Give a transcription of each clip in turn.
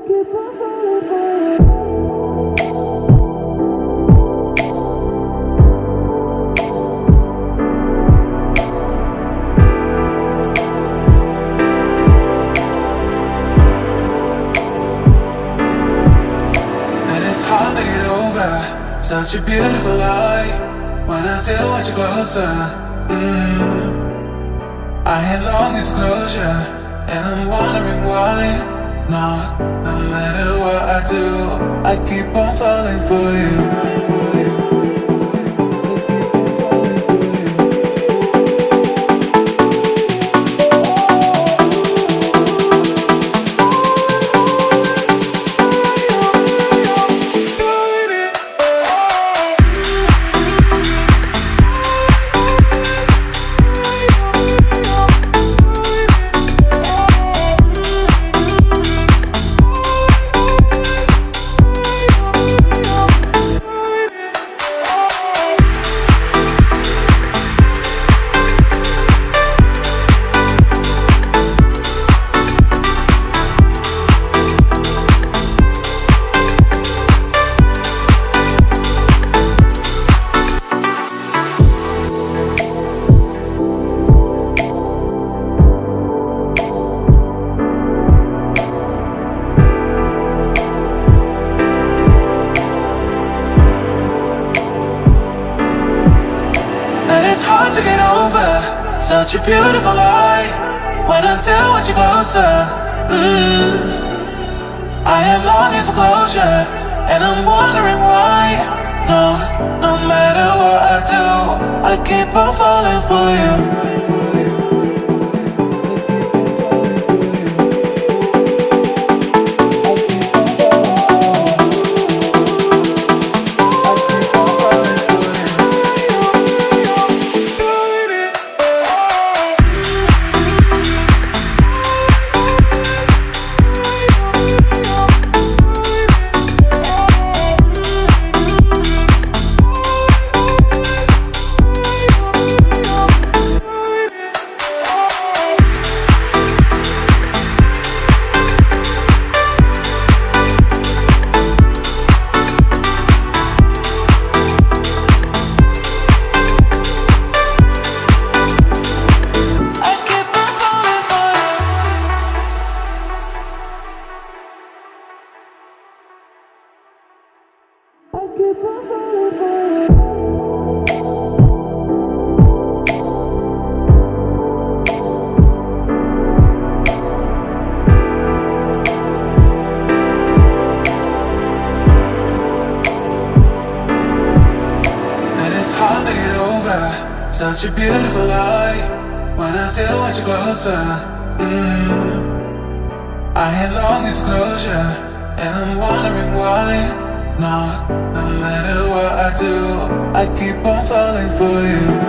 Such a beautiful lie when I still want you closer. I am longing for closure, and I'm wondering why. No matter what I do, I keep on falling for you. To get over such a beautiful lie when I still want you closer. I am longing for closure, and I'm wondering why. No matter what I do, I keep on falling for you. Such a beautiful lie when I still want you closer. I am longing for closure, and I'm wondering why. No matter what I do, I keep on falling for you.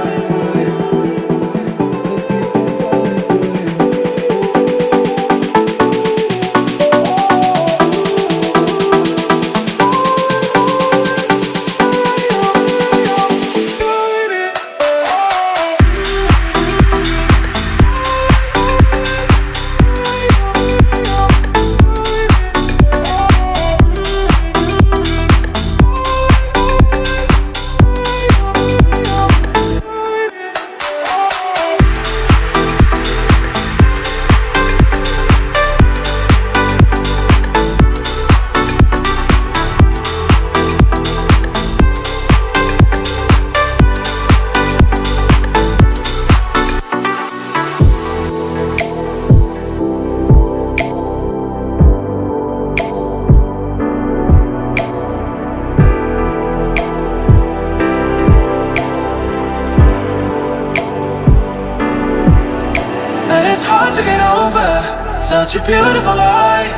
To get over such a beautiful lie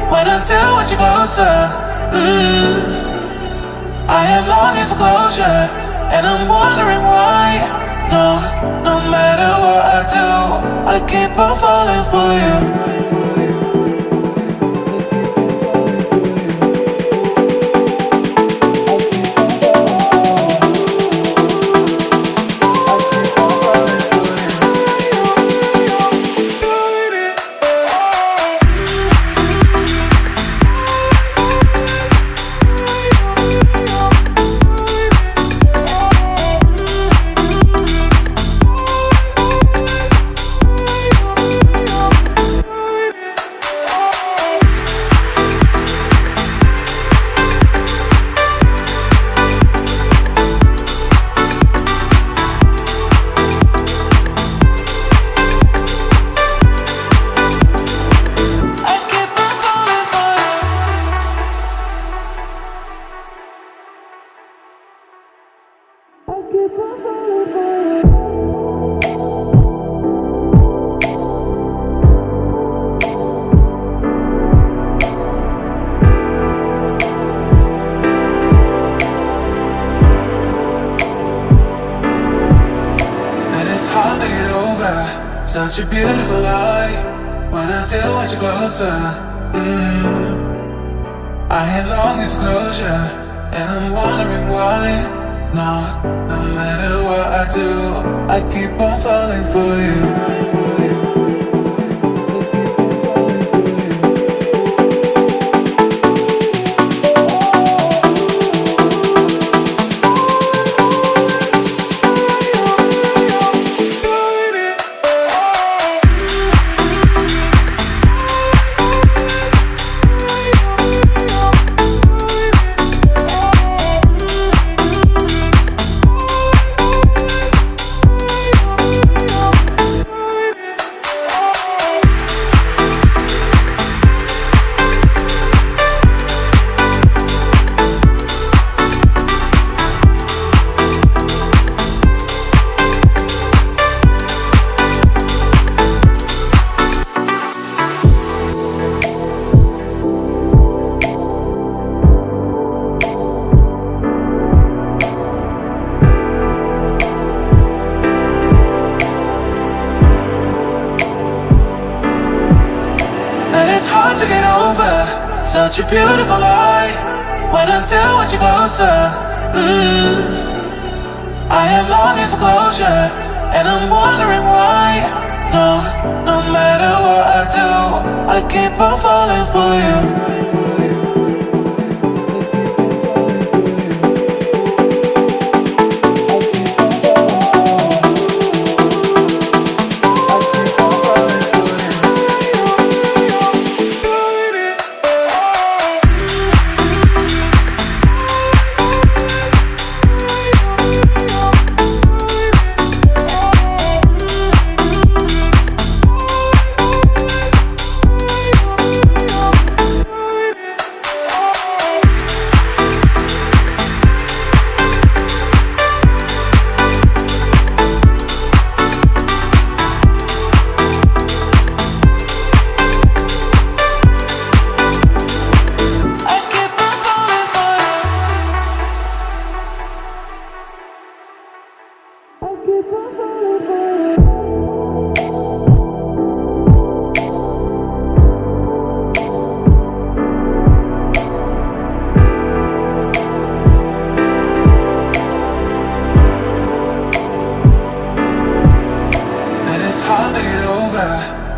when I still want you closer. I am longing for closure, and I'm wondering why. No matter what I do, I keep on falling for you. such a beautiful light. When I still want you closer, I am longing for closure, and I'm wondering why. No matter what I do, I keep on falling for you. To get over such a beautiful light. When I still want you closer, I am longing for closure, and I'm wondering why. No matter what I do, I keep on falling for you.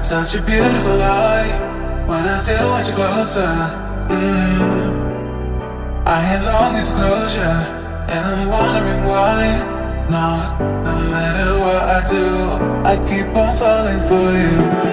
Such a beautiful light. When I still want you closer, I am longing for closure, and I'm wondering why. No matter what I do, I keep on falling for you.